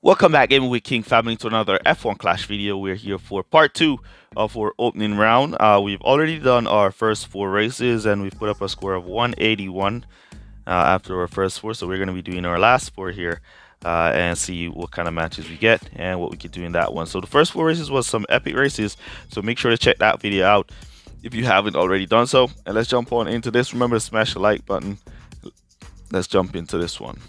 Welcome back, Gaming with King family, to another F1 Clash video. We're here for part 2 of our opening round. We've already done our first 4 races and we've put up a score of 181 after our first 4. So we're going to be doing our last 4 here and see what kind of matches we get and what we could do in that one. So the first 4 races was some epic races, so make sure to check that video out if you haven't already done so. And let's jump on into this. Remember to smash the like button. Let's jump into this one.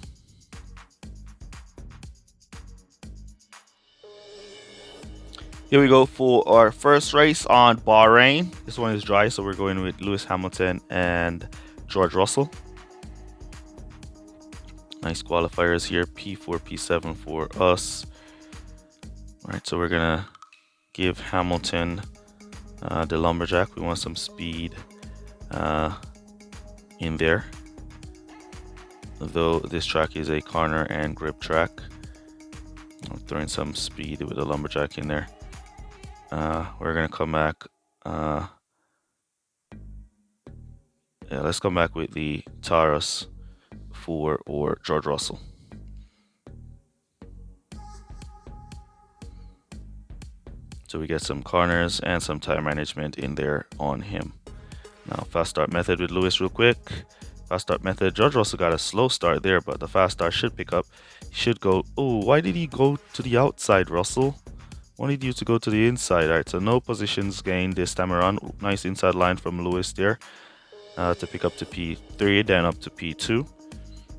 Here we go for our first race on Bahrain. This one is dry, so we're going with Lewis Hamilton and George Russell. Nice qualifiers here, P4, P7 for us. All right, so we're gonna give Hamilton the lumberjack. We want some speed in there. Though this track is a corner and grip track, I'm throwing some speed with the lumberjack in there. We're gonna come back. Let's come back with the Taurus for or George Russell. So we get some corners and some time management in there on him. Now fast start method with Lewis real quick. Fast start method. George Russell got a slow start there, but the fast start should pick up. He should go. Oh, why did he go to the outside, Russell? Wanted you to go to the inside. Alright, so no positions gained this time around. Nice inside line from Lewis there to pick up to P3, then up to P2.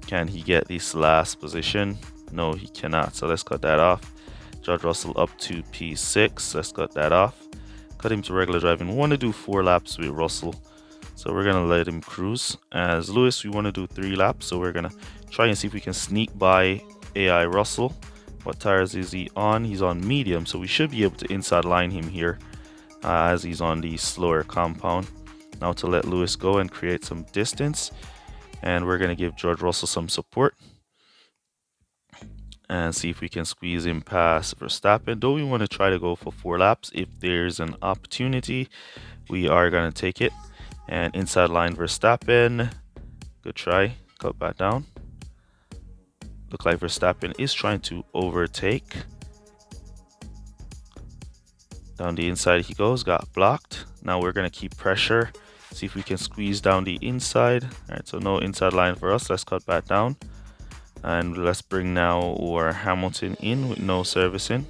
Can he get this last position? No, he cannot. So let's cut that off. George Russell up to P6. Let's cut that off. Cut him to regular driving. We want to do 4 laps with Russell, so we're going to let him cruise. As Lewis, we want to do 3 laps, so we're going to try and see if we can sneak by AI Russell. What tires is he on? He's on medium, so we should be able to inside line him here as he's on the slower compound. Now to let Lewis go and create some distance, and we're going to give George Russell some support and see if we can squeeze him past Verstappen. Though we want to try to go for 4 laps, if there's an opportunity, we are going to take it. And inside line Verstappen. Good try. Cut back down. Look like Verstappen is trying to overtake. Down the inside he goes, got blocked. Now we're going to keep pressure, see if we can squeeze down the inside. All right, so no inside line for us. Let's cut back down. And let's bring now our Hamilton in with no servicing.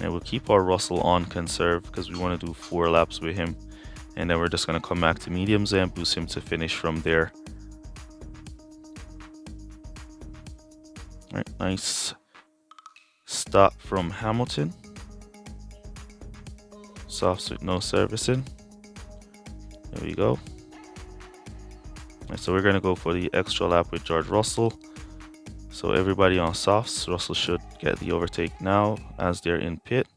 And we'll keep our Russell on conserve because we want to do 4 laps with him. And then we're just going to come back to mediums and boost him to finish from there. All right, nice stop from Hamilton. Softs with no servicing. There we go. Right, so we're going to go for the extra lap with George Russell. So everybody on softs. Russell should get the overtake now as they're in pit.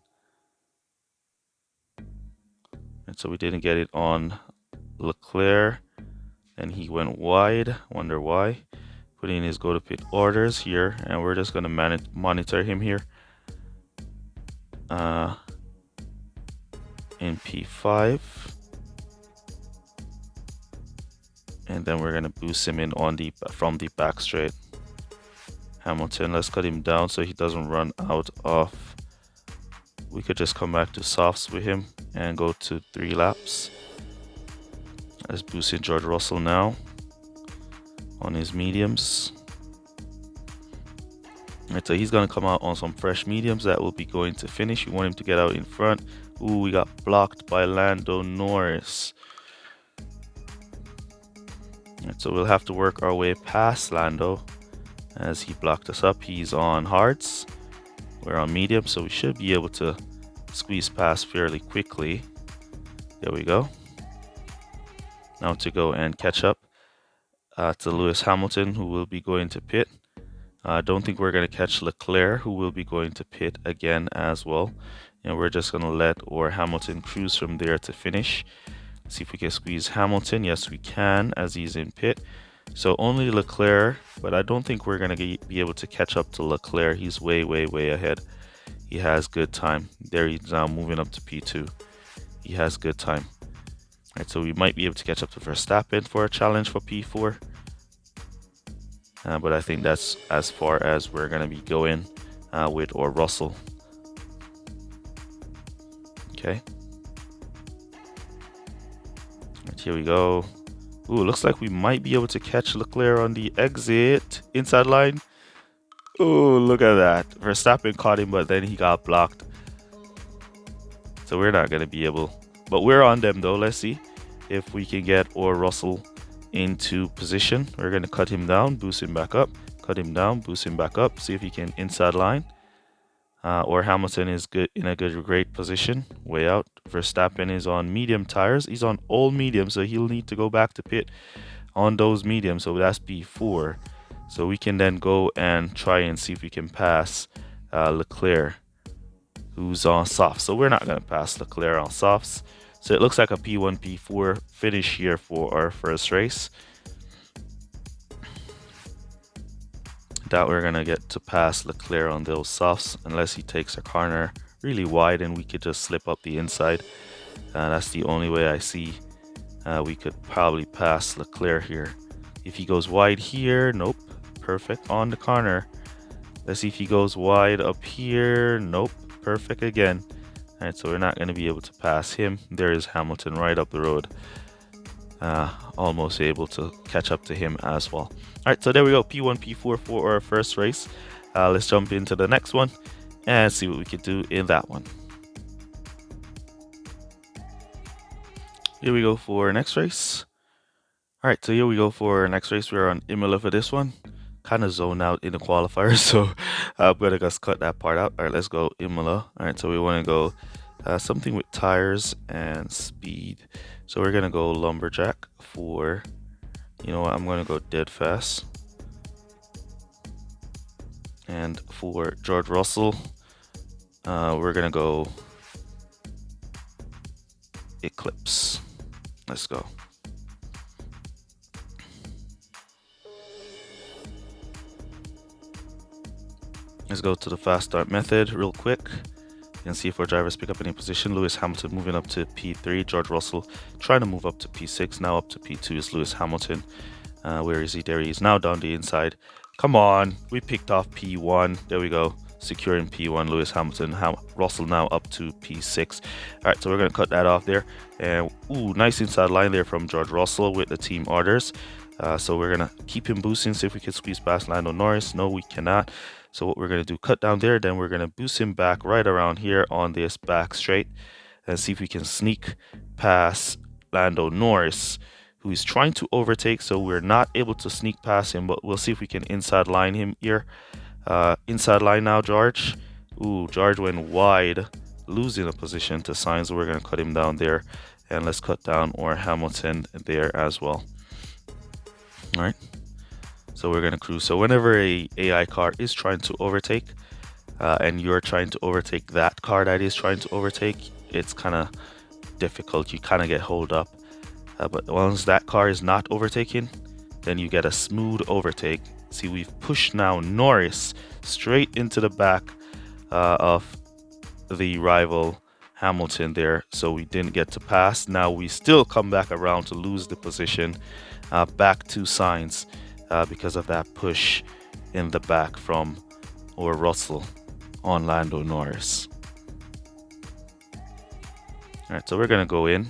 And so we didn't get it on Leclerc, and he went wide. Wonder why. Putting his go to pit orders here, and we're just going to monitor him here in P5, and then we're going to boost him in on the from the back straight. Hamilton, let's cut him down so he doesn't run out of. We could just come back to softs with him and go to 3 laps. Let's boost in George Russell now on his mediums. Right, so he's going to come out on some fresh mediums that will be going to finish. We want him to get out in front. Ooh, we got blocked by Lando Norris. Right, so we'll have to work our way past Lando as he blocked us up. He's on hards. We're on medium, so we should be able to squeeze past fairly quickly. There we go. Now to go and catch up to Lewis Hamilton, who will be going to pit. I don't think we're going to catch Leclerc, who will be going to pit again as well. And we're just going to let our Hamilton cruise from there to finish. See if we can squeeze Hamilton. Yes, we can, as he's in pit. So only Leclerc, but I don't think we're going to be able to catch up to Leclerc. He's way, way, way ahead. He has good time. There he's now moving up to P2. He has good time. Right, so we might be able to catch up to Verstappen for a challenge for P4. but I think that's as far as we're going to be going with or Russell. Okay. Right, here we go. Ooh, looks like we might be able to catch Leclerc on the exit. Inside line. Ooh, look at that. Verstappen caught him, but then he got blocked. So we're not going to be able. But we're on them though. Let's see if we can get or Russell into position. We're going to cut him down, boost him back up. Cut him down, boost him back up. See if he can inside line. Or Hamilton is good in a great position. Way out. Verstappen is on medium tires. He's on all medium, so he'll need to go back to pit on those medium. So that's P4. So we can then go and try and see if we can pass Leclerc, who's on softs. So we're not going to pass Leclerc on softs. So it looks like a P1, P4 finish here for our first race. Doubt we're going to get to pass Leclerc on those softs unless he takes a corner really wide and we could just slip up the inside. That's the only way I see we could probably pass Leclerc here. If he goes wide here, nope. Perfect on the corner. Let's see if he goes wide up here. Nope. Perfect again. All right, so we're not going to be able to pass him. There is Hamilton right up the road. Almost able to catch up to him as well. All right, so there we go. P1, P4 for our first race. Let's jump into the next one and see what we can do in that one. Here we go for our next race. All right, so here we go for our next race. We're on Imola for this one. Kind of zone out in the qualifiers, so I'm gonna just cut that part out. All right, let's go Imola. All right, so we want to go something with tires and speed. So we're gonna go lumberjack for, you know what, I'm gonna go dead fast. And for George Russell, we're gonna go Eclipse. Let's go. Let's go to the fast start method real quick and see if our drivers pick up any position. Lewis Hamilton moving up to P3. George Russell trying to move up to P6. Now up to P2 is Lewis Hamilton. Where is he? There he is. Now down the inside. Come on. We picked off P1. There we go. Securing P1. Lewis Hamilton. Russell now up to P6. All right, so we're going to cut that off there. And ooh, nice inside line there from George Russell with the team orders. So we're going to keep him boosting, see if we can squeeze past Lando Norris. No, we cannot. So what we're going to do, cut down there, then we're going to boost him back right around here on this back straight and see if we can sneak past Lando Norris, who is trying to overtake. So we're not able to sneak past him, but we'll see if we can inside line him here. Inside line now, George. Ooh, George went wide, losing a position to Sainz. So we're going to cut him down there, and let's cut down or Hamilton there as well. All right. So we're going to cruise. So whenever a AI car is trying to overtake and you're trying to overtake that car that is trying to overtake, it's kind of difficult. You kind of get hold up. But once that car is not overtaking, then you get a smooth overtake. See, we've pushed now Norris straight into the back of the rival Hamilton there. So we didn't get to pass. Now we still come back around to lose the position back to Sainz. Because of that push in the back from or Russell on Lando Norris. All right, so we're gonna go in.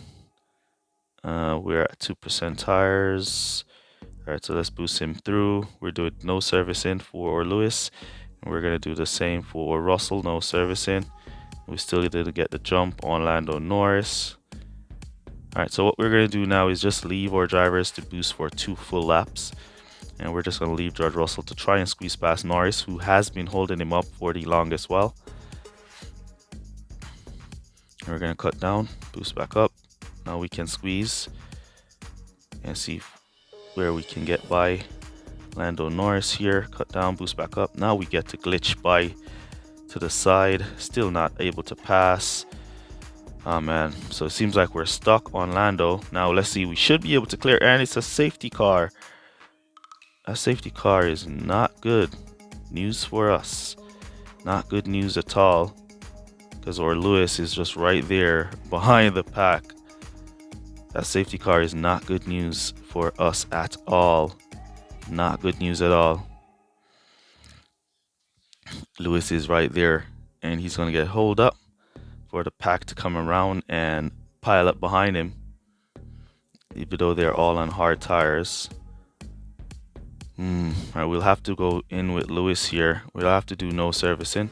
We're at 2% tires. All right, so let's boost him through. We're doing no service in for Lewis, and we're gonna do the same for Russell. No service in. We still didn't get the jump on Lando Norris. All right, so what we're gonna do now is just leave our drivers to boost for 2 full laps. And we're just going to leave George Russell to try and squeeze past Norris, who has been holding him up for the longest while. And we're going to cut down, boost back up. Now we can squeeze and see where we can get by Lando Norris here. Cut down, boost back up. Now we get to glitch by to the side. Still not able to pass. Oh man, so it seems like we're stuck on Lando. Now let's see, we should be able to clear, and it's a safety car. A safety car is not good news for us. Not good news at all, because our Lewis is just right there behind the pack. That safety car is not good news for us at all. Not good news at all. Lewis is right there, and he's going to get holed up for the pack to come around and pile up behind him, even though they're all on hard tires. Right, we'll have to go in with Lewis here. We'll have to do no servicing.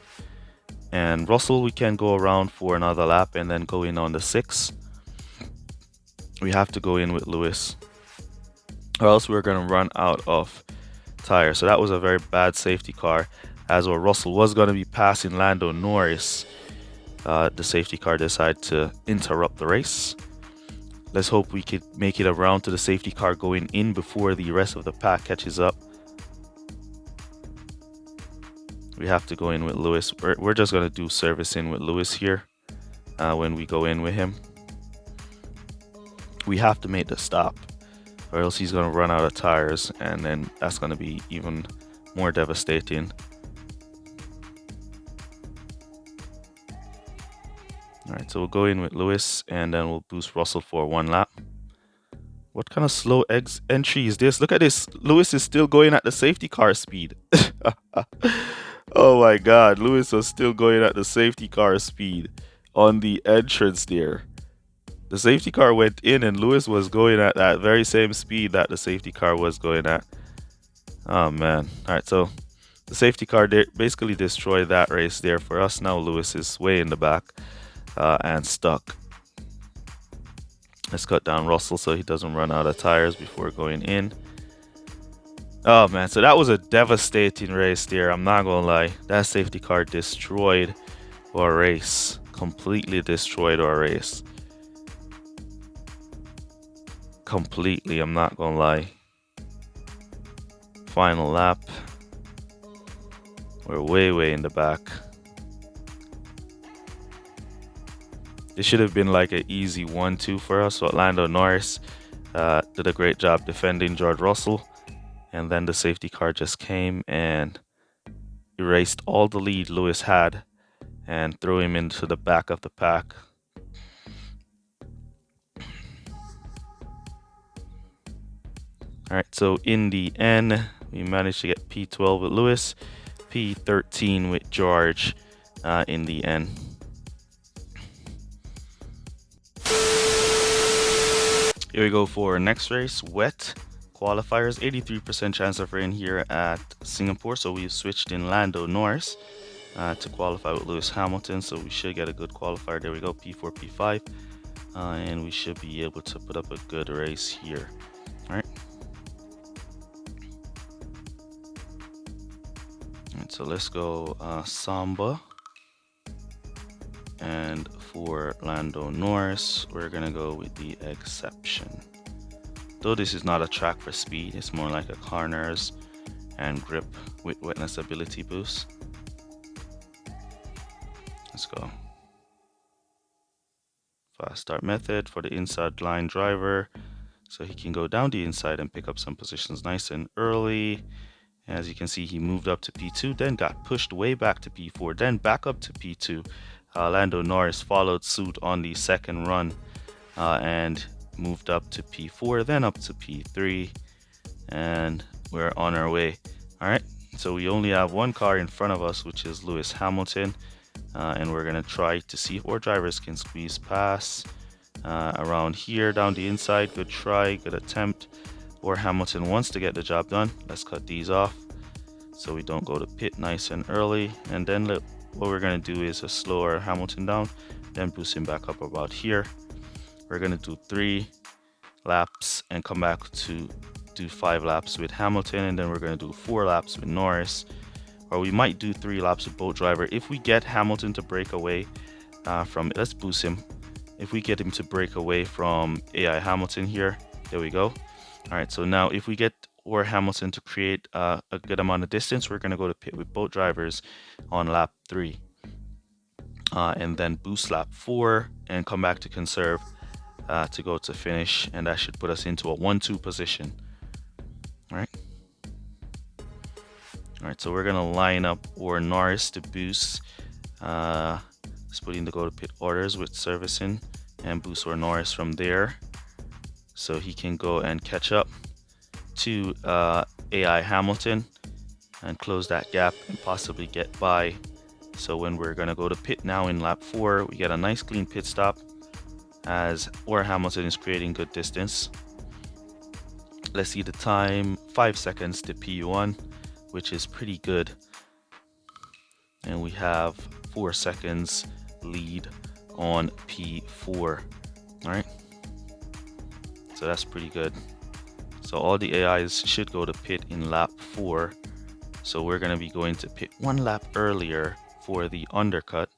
And Russell, we can go around for another lap and then go in on the 6. We have to go in with Lewis, or else we're going to run out of tires. So that was a very bad safety car, as well Russell was going to be passing Lando Norris. The safety car decided to interrupt the race. Let's hope we could make it around to the safety car going in before the rest of the pack catches up. We have to go in with Lewis. We're just going to do servicing with Lewis here when we go in with him. We have to make the stop, or else he's going to run out of tires, and then that's going to be even more devastating. Alright, so we'll go in with Lewis, and then we'll boost Russell for 1 lap. What kind of slow entry is this? Look at this. Lewis is still going at the safety car speed. Oh my god, Lewis was still going at the safety car speed on the entrance there. The safety car went in and Lewis was going at that very same speed that the safety car was going at. Oh man. Alright, so the safety car basically destroyed that race there for us. Now Lewis is way in the back and stuck. Let's cut down Russell so he doesn't run out of tires before going in. Oh man, so that was a devastating race there. I'm not gonna lie. That safety car destroyed our race. Completely destroyed our race. Completely, I'm not gonna lie. Final lap. We're way in the back. It should have been like an easy 1-2 for us. So Lando Norris did a great job defending George Russell. And then the safety car just came and erased all the lead Lewis had and threw him into the back of the pack. Alright, so in the end, we managed to get P12 with Lewis, P13 with George in the end. Here we go for next race, wet qualifiers. 83% chance of rain here at Singapore, so we've switched in Lando Norris to qualify with Lewis Hamilton, so we should get a good qualifier. There we go, P4, P5, and we should be able to put up a good race here. All right, so let's go Samba, and for Lando Norris, we're gonna go with the exception. Though this is not a track for speed, it's more like a corners and grip with wetness ability boost. Let's go. Fast start method for the inside line driver, so he can go down the inside and pick up some positions nice and early. As you can see, he moved up to P2, then got pushed way back to P4, then back up to P2. Lando Norris followed suit on the second run and moved up to P4, then up to P3, and we're on our way. All right, so we only have one car in front of us, which is Lewis Hamilton, and we're gonna try to see if our drivers can squeeze past around here down the inside. Good try, good attempt. Or Hamilton wants to get the job done. Let's cut these off so we don't go to pit nice and early, and then what we're gonna do is slow our Hamilton down, then boost him back up about here. We're gonna do 3 laps and come back to do 5 laps with Hamilton, and then we're gonna do 4 laps with Norris, or we might do 3 laps with both driver. If we get Hamilton to break away from, let's boost him. If we get him to break away from AI Hamilton here, there we go. All right, so now if we get or Hamilton to create a good amount of distance, we're gonna go to pit with both drivers on lap 3, and then boost lap 4 and come back to conserve to go to finish, and that should put us into a 1-2 position. All right, so we're gonna line up or Norris to boost. Just putting the go to pit orders with servicing and boost or Norris from there, so he can go and catch up to AI Hamilton and close that gap and possibly get by. So when we're going to go to pit now in lap 4, we get a nice clean pit stop as Hamilton is creating good distance. Let's see the time, 5 seconds to P1, which is pretty good. And we have 4 seconds lead on P4. All right, so that's pretty good. So all the AIs should go to pit in lap 4. So we're going to be going to pit 1 lap earlier for the undercut.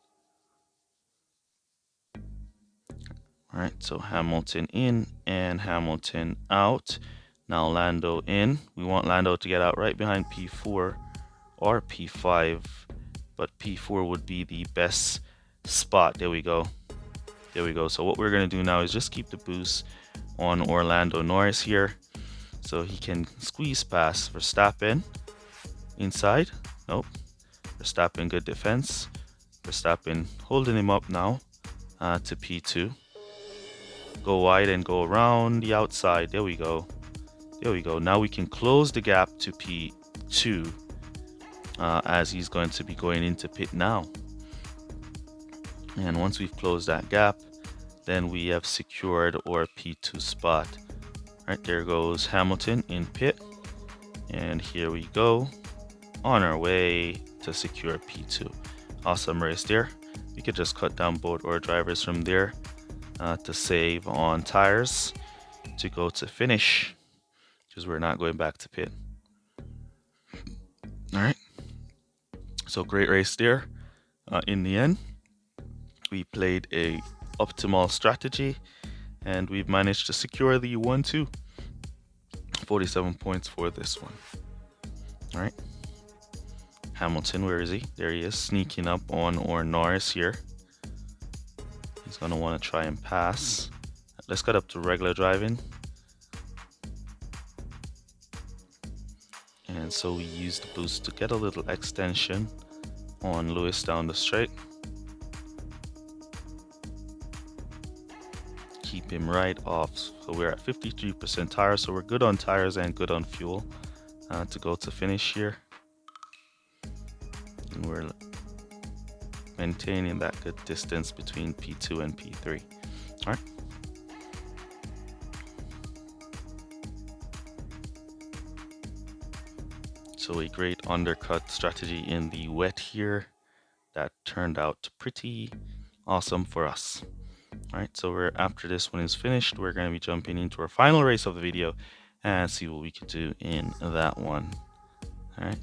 All right, so Hamilton in and Hamilton out. Now Lando in. We want Lando to get out right behind P4 or P5, but P4 would be the best spot. There we go. There we go. So what we're going to do now is just keep the boost on Orlando Norris here so he can squeeze past Verstappen inside. Nope. Verstappen, good defense. Verstappen holding him up now to P2. Go wide and go around the outside. There we go. There we go. Now we can close the gap to P2 as he's going to be going into pit now. And once we've closed that gap, then we have secured our P2 spot. Right, there goes Hamilton in pit. And here we go on our way to secure P2. Awesome race there. We could just cut down both our drivers from there to save on tires to go to finish, because we're not going back to pit. All right, so great race there. In the end, we played a optimal strategy and we've managed to secure the 1-2. 47 points for this one. All right, Hamilton, where is he? There he is, sneaking up on Norris here. He's gonna want to try and pass. Let's get up to regular driving. And so we use the boost to get a little extension on Lewis down the straight. Keep him right off. So we're at 53% tires, so we're good on tires and good on fuel to go to finish here. And we're maintaining that good distance between P2 and P3. All right. So a great undercut strategy in the wet here that turned out pretty awesome for us. All right, so we're after this one is finished, we're going to be jumping into our final race of the video and see what we can do in that one. All right.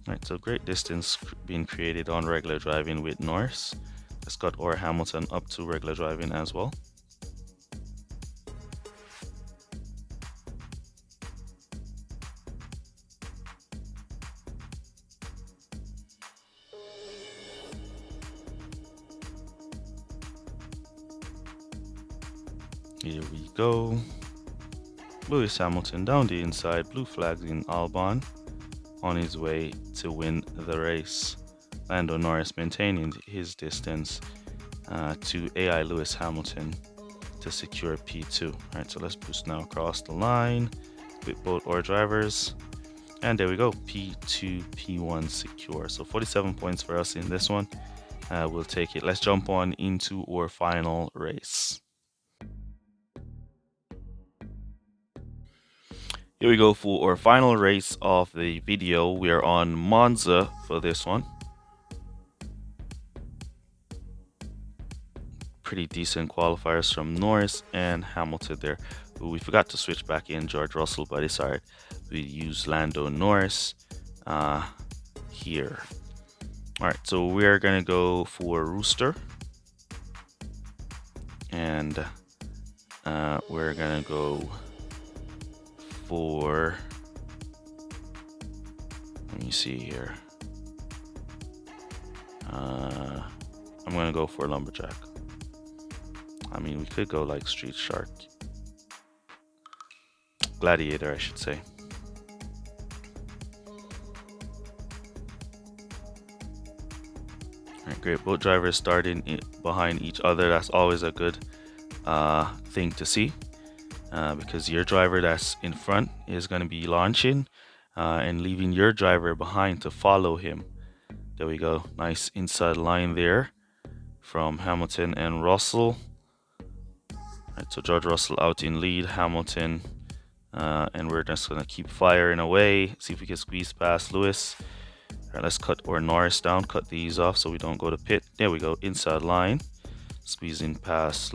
Alright, so great distance being created on regular driving with Norris. Let's got our Hamilton up to regular driving as well. Here we go. Lewis Hamilton down the inside, blue flags in Albon, on his way to win the race. Lando Norris maintaining his distance to AI Lewis Hamilton to secure P2. All right, so let's boost now across the line with both our drivers. And there we go, P2, P1 secure. So 47 points for us in this one. We'll take it. Let's jump on into our final race. Here we go for our final race of the video. We are on Monza for this one. Pretty decent qualifiers from Norris and Hamilton there. We forgot to switch back in George Russell, but it's alright. We use Lando Norris here. Alright, so we're gonna go for Rooster. And we're gonna go for, let me see here. I'm gonna go for Lumberjack. I mean, we could go like Street Shark. Gladiator, I should say. Alright, great. Both drivers starting behind each other. That's always a good thing to see. because your driver that's in front is going to be launching and leaving your driver behind to follow him. There we go. Nice inside line there from Hamilton and Russell. Right, so George Russell out in lead, Hamilton, and we're just going to keep firing away, see if we can squeeze past Lewis. All right, let's cut or Norris down, cut these off so we don't go to pit. There we go, inside line, squeezing past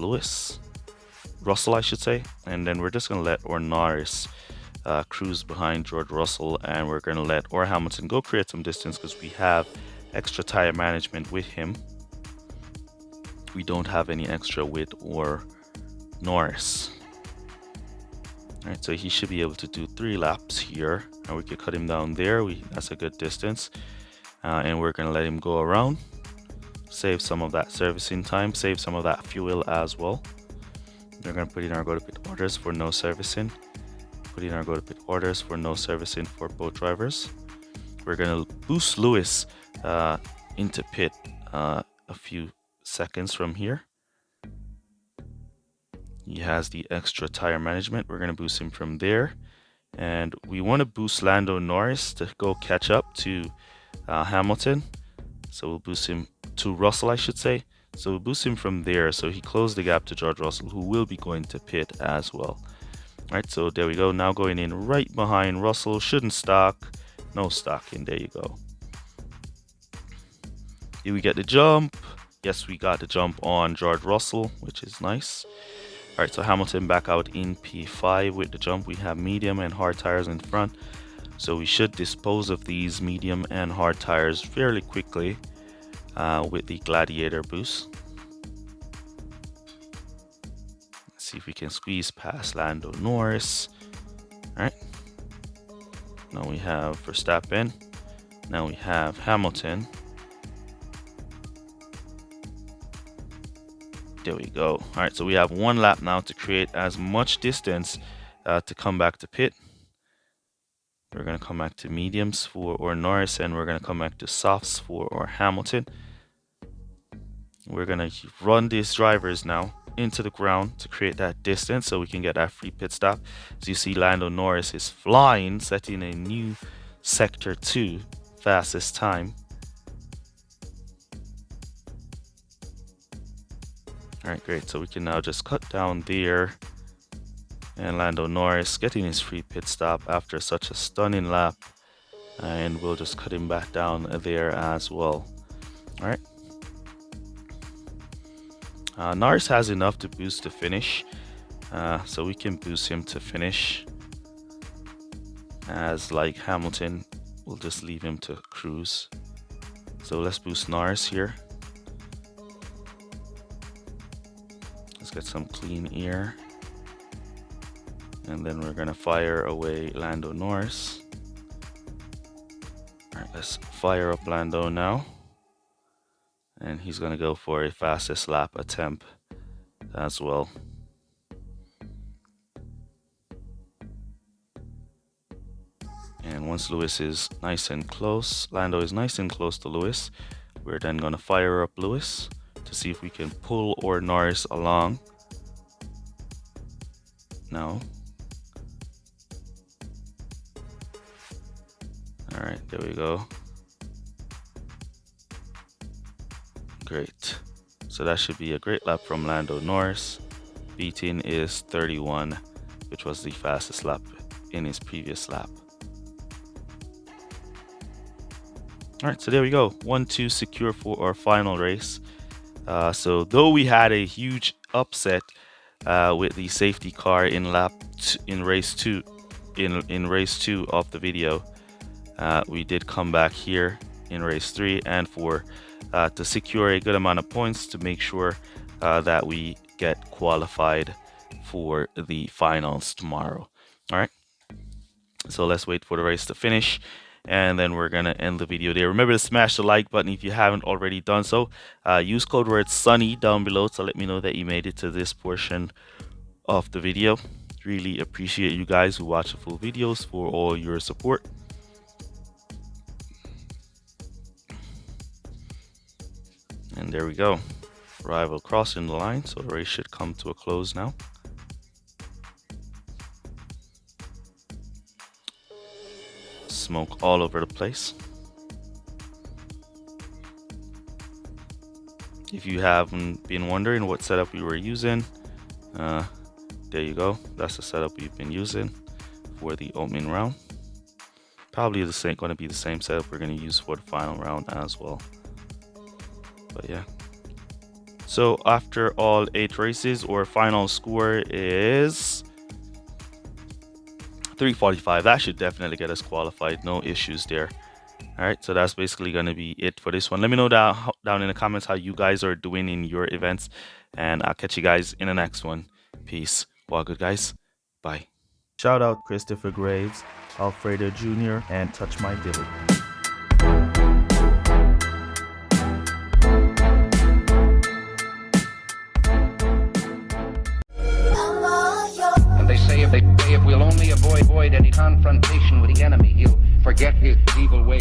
Russell I should say, and then we're just going to let or Norris cruise behind George Russell, and we're going to let or Hamilton go create some distance because we have extra tire management with him. We don't have any extra with or Norris. All right, so he should be able to do 3 laps here, and we could cut him down there. That's a good distance, and we're going to let him go around, save some of that servicing time, save some of that fuel as well. We're going to put in our go to pit orders for no servicing, put in our go to pit orders for no servicing for both drivers. We're going to boost Lewis into pit a few seconds from here. He has the extra tire management. We're going to boost him from there, and we want to boost Lando Norris to go catch up to Hamilton. So we'll boost him to Russell I should say. So we'll boost him from there so he closed the gap to George Russell, who will be going to pit as well. All right, so there we go. Now going in right behind Russell. Shouldn't stock. No stocking. There you go. Did we get the jump? Yes, we got the jump on George Russell, which is nice. All right, so Hamilton back out in P5 with the jump. We have medium and hard tires in front, so we should dispose of these medium and hard tires fairly quickly with the Gladiator boost. Let's see if we can squeeze past Lando Norris. All right, now we have Verstappen. Now we have Hamilton. There we go. All right, so we have 1 lap now to create as much distance to come back to pit. We're going to come back to mediums for or Norris, and we're going to come back to softs for or Hamilton. We're going to run these drivers now into the ground to create that distance so we can get that free pit stop. As you see, Lando Norris is flying, setting a new sector 2 fastest time. All right, great. So we can now just cut down there, and Lando Norris getting his free pit stop after such a stunning lap, and we'll just cut him back down there as well. All right. Norris has enough to boost to finish, so we can boost him to finish. As like Hamilton, we'll just leave him to cruise. So let's boost Norris here. Let's get some clean air, and then we're gonna fire away Lando Norris. All right, let's fire up Lando now, and he's gonna go for a fastest lap attempt as well. And once Lewis is nice and close, Lando is nice and close to Lewis, we're then gonna fire up Lewis to see if we can pull or Norris along. No. All right, there we go. Great. So that should be a great lap from Lando Norris. Beating is 31, which was the fastest lap in his previous lap. All right, so there we go. 1-2 secure for our final race. So though we had a huge upset with the safety car in race 2 of the video, we did come back here in race 3 and to secure a good amount of points to make sure that we get qualified for the finals tomorrow. All right, so let's wait for the race to finish, and then we're gonna end the video there. Remember to smash the like button if you haven't already done so. Use code word SUNNY down below to let me know that you made it to this portion of the video. Really appreciate you guys who watch the full videos for all your support. And there we go, rival crossing the line, so the race should come to a close now. smoke all over the place. If you haven't been wondering what setup we were using, there you go. That's the setup we've been using for the opening round. Probably going to be the same setup we're going to use for the final round as well. But yeah. So after all 8 races, our final score is 345. That should definitely get us qualified. No issues there. All right, so that's basically going to be it for this one. Let me know down in the comments how you guys are doing in your events, and I'll catch you guys in the next one. Peace. Well, good guys. Bye. Shout out Christopher Graves, Alfredo Jr., and Touch My Dilly. And they say if we'll only avoid any confrontation with the enemy, he'll forget his evil ways.